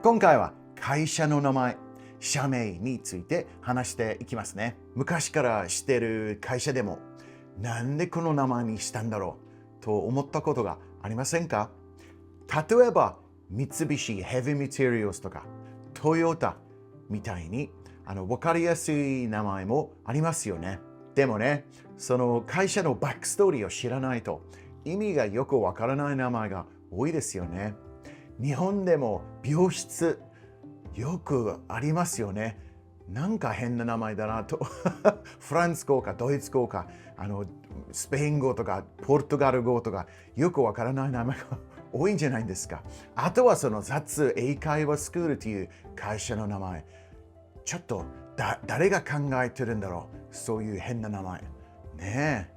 今回は会社の名前、社名について話していきますね。昔から知ってる会社でも、なんでこの名前にしたんだろうと思ったことがありませんか？例えば、三菱ヘビーメテリアルズとか、トヨタみたいに分かりやすい名前もありますよね。でもね、その会社のバックストーリーを知らないと意味がよくわからない名前が多いですよね。日本でも病室よくありますよね。なんか変な名前だなと。フランス語かドイツ語かスペイン語とかポルトガル語とかよくわからない名前が多いんじゃないですか。あとはその雑英会話スクールという会社の名前。ちょっと誰が考えてるんだろう、そういう変な名前。ねえ。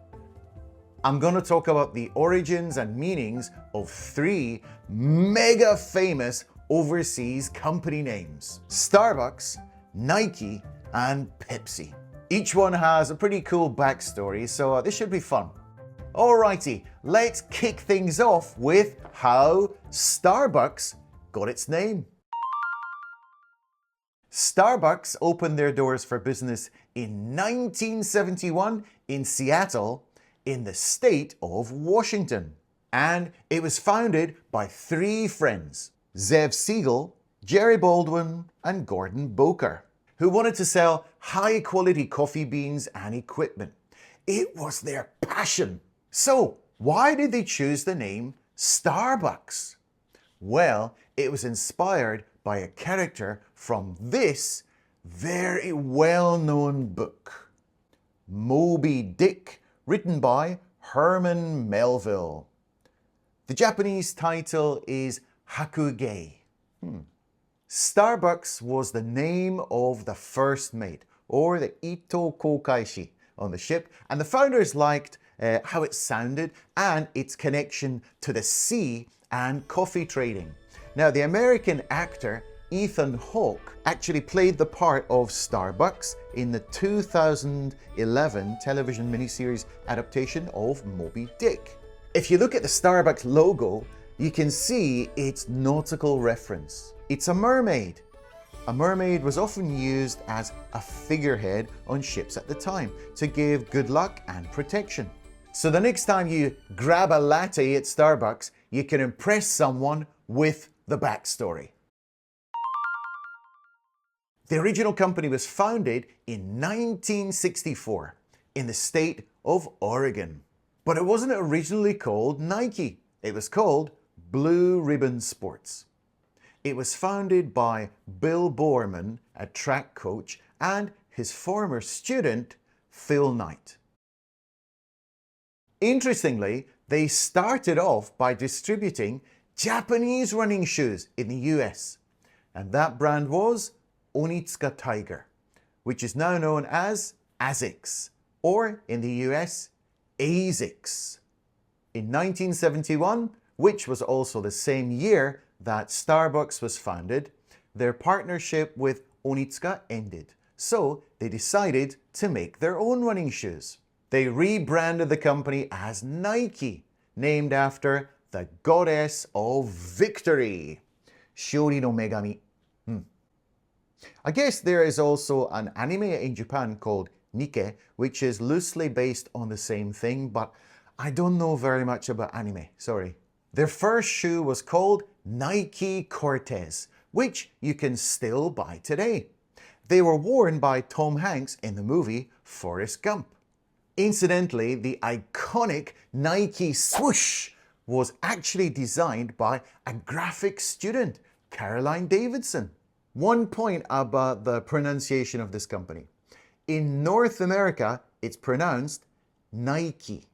I'm going to talk about the origins and meanings of 3 mega famous overseas company names: Starbucks, Nike, and Pepsi. Each one has a pretty cool backstory, so this should be fun. Alrighty, let's kick things off with how Starbucks got its name. Starbucks opened their doors for business in 1971 in Seattle, in the state of Washington. And it was founded by 3 friends, Zev Siegel, Jerry Baldwin, and Gordon Boker, who wanted to sell high-quality coffee beans and equipment. It was their passion. So, why did they choose the name Starbucks? Well, it was inspired by a character from this very well-known book, Moby Dick, written by Herman Melville. The Japanese title is Hakugei. Starbucks was the name of the first mate, or the Ito Kokaishi, on the ship, and the founders liked how it sounded and its connection to the sea and coffee trading. Now, the American actor Ethan Hawke actually played the part of Starbucks in the 2011 television miniseries adaptation of Moby Dick. If you look at the Starbucks logo, you can see its nautical reference. It's a mermaid. A mermaid was often used as a figurehead on ships at the time to give good luck and protection. So the next time you grab a latte at Starbucks, you can impress someone with the backstory. The original company was founded in 1964 in the state of Oregon. But it wasn't originally called Nike. It was called Blue Ribbon Sports. It was founded by Bill Boorman, a track coach, and his former student, Phil Knight. Interestingly, they started off by distributing Japanese running shoes in the US, and that brand was Onitsuka Tiger, which is now known as ASICS, or in the US, ASICS. In 1971, which was also the same year that Starbucks was founded, their partnership with Onitsuka ended, so they decided to make their own running shoes. They rebranded the company as Nike, named after the goddess of victory, Shiori no Megami. I guess there is also an anime in Japan called Nike, which is loosely based on the same thing, but I don't know very much about anime, sorry. Their first shoe was called Nike Cortez, which you can still buy today. They were worn by Tom Hanks in the movie Forrest Gump. Incidentally, the iconic Nike swoosh was actually designed by a graphic student, Caroline Davidson. One point about the pronunciation of this company. In North America, it's pronounced Nike.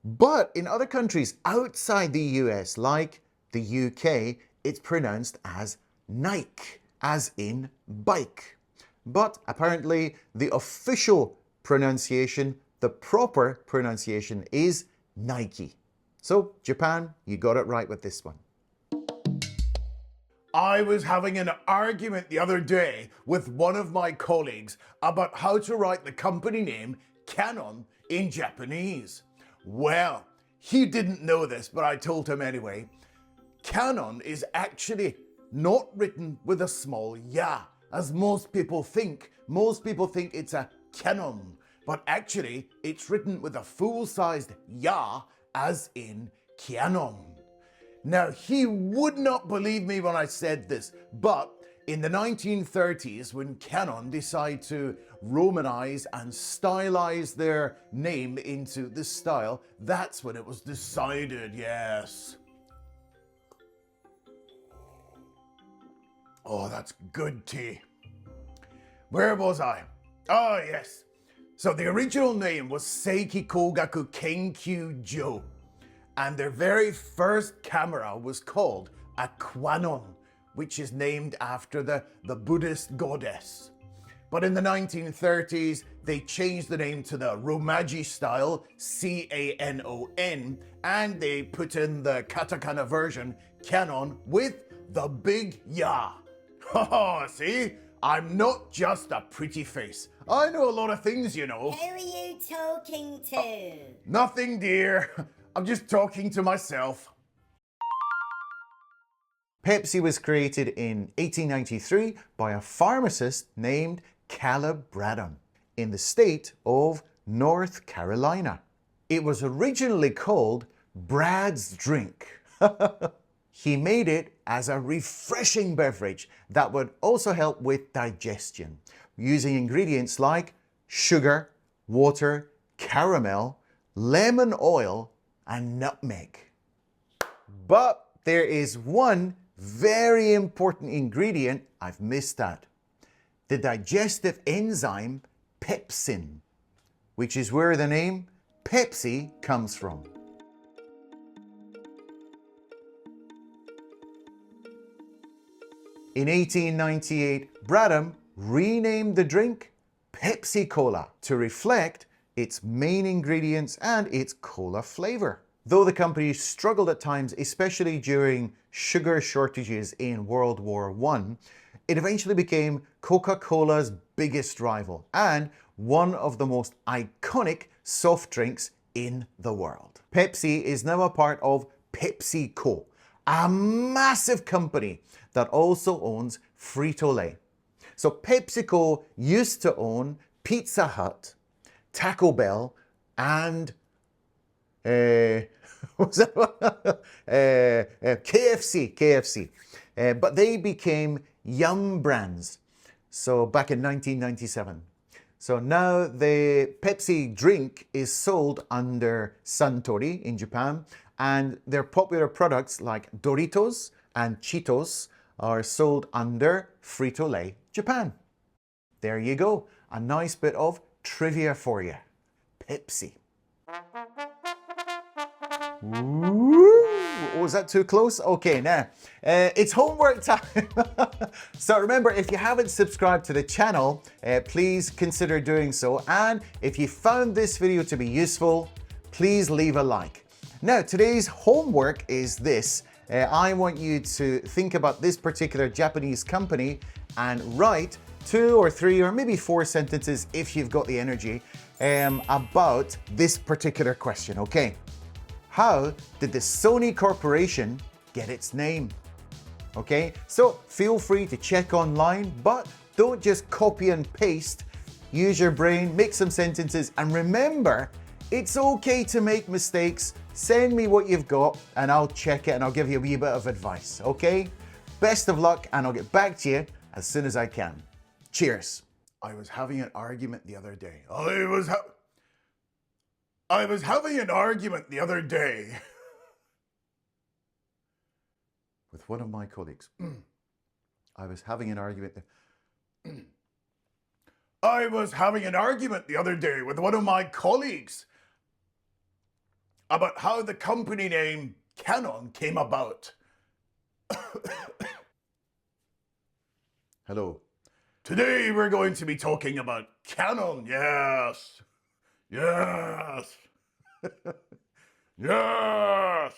But in other countries outside the US, like the UK, it's pronounced as Nike, as in bike. But apparently the official pronunciation, the proper pronunciation is Nike. So Japan, you got it right with this one. I was having an argument the other day with one of my colleagues about how to write the company name Canon in Japanese. Well, he didn't know this, but I told him anyway. Canon is actually not written with a small ya, as most people think. Most people think it's a Canon, but actually it's written with a full-sized ya, as in Canon. Now, he would not believe me when I said this, but in the 1930s, when Canon decided to Romanize and stylize their name into this style, that's when it was decided, yes. Oh, that's good tea. Where was I? Oh, yes. So the original name was Seiki Kogaku Kenkyu Jo, and their very first camera was called a Kwanon, which is named after the Buddhist goddess. But in the 1930s, they changed the name to the Romaji style, Canon, and they put in the katakana version, Canon, with the big ya. Oh, see? I'm not just a pretty face. I know a lot of things, you know. Who are you talking to? Nothing, dear. I'm just talking to myself. Pepsi was created in 1893 by a pharmacist named Caleb Bradham in the state of North Carolina. It was originally called Brad's Drink. He made it as a refreshing beverage that would also help with digestion, using ingredients like sugar, water, caramel, lemon oil, and nutmeg. But there is one very important ingredient I've missed out. The digestive enzyme pepsin, which is where the name Pepsi comes from. In 1898, Bradham renamed the drink Pepsi Cola to reflect its main ingredients and its cola flavor. Though the company struggled at times, especially during sugar shortages in World War I, it eventually became Coca-Cola's biggest rival and one of the most iconic soft drinks in the world. Pepsi is now a part of PepsiCo, a massive company that also owns Frito-Lay. So PepsiCo used to own Pizza Hut, Taco Bell, and KFC. But they became Yum Brands. So back in 1997. So now the Pepsi drink is sold under Suntory in Japan, and their popular products like Doritos and Cheetos are sold under Frito-Lay Japan. There you go, a nice bit of trivia for you. Pepsi. Ooh, was that too close? Okay, now it's homework time. So remember, if you haven't subscribed to the channel, please consider doing so. And if you found this video to be useful, please leave a like. Now, today's homework is this. I want you to think about this particular Japanese company and write 2 or 3 or maybe 4 sentences if you've got the energy about this particular question, okay? How did the Sony Corporation get its name? Okay, so feel free to check online, but don't just copy and paste. Use your brain, make some sentences, and remember, it's okay to make mistakes. Send me what you've got and I'll check it and I'll give you a wee bit of advice, okay? Best of luck, and I'll get back to you as soon as I can. Cheers. I was having an argument the other day. I was having an argument the other day with one of my colleagues. I was having an argument the other day with one of my colleagues about how the company name Canon came about. Hello. Today we're going to be talking about Canon. Yes. Yes. Yes.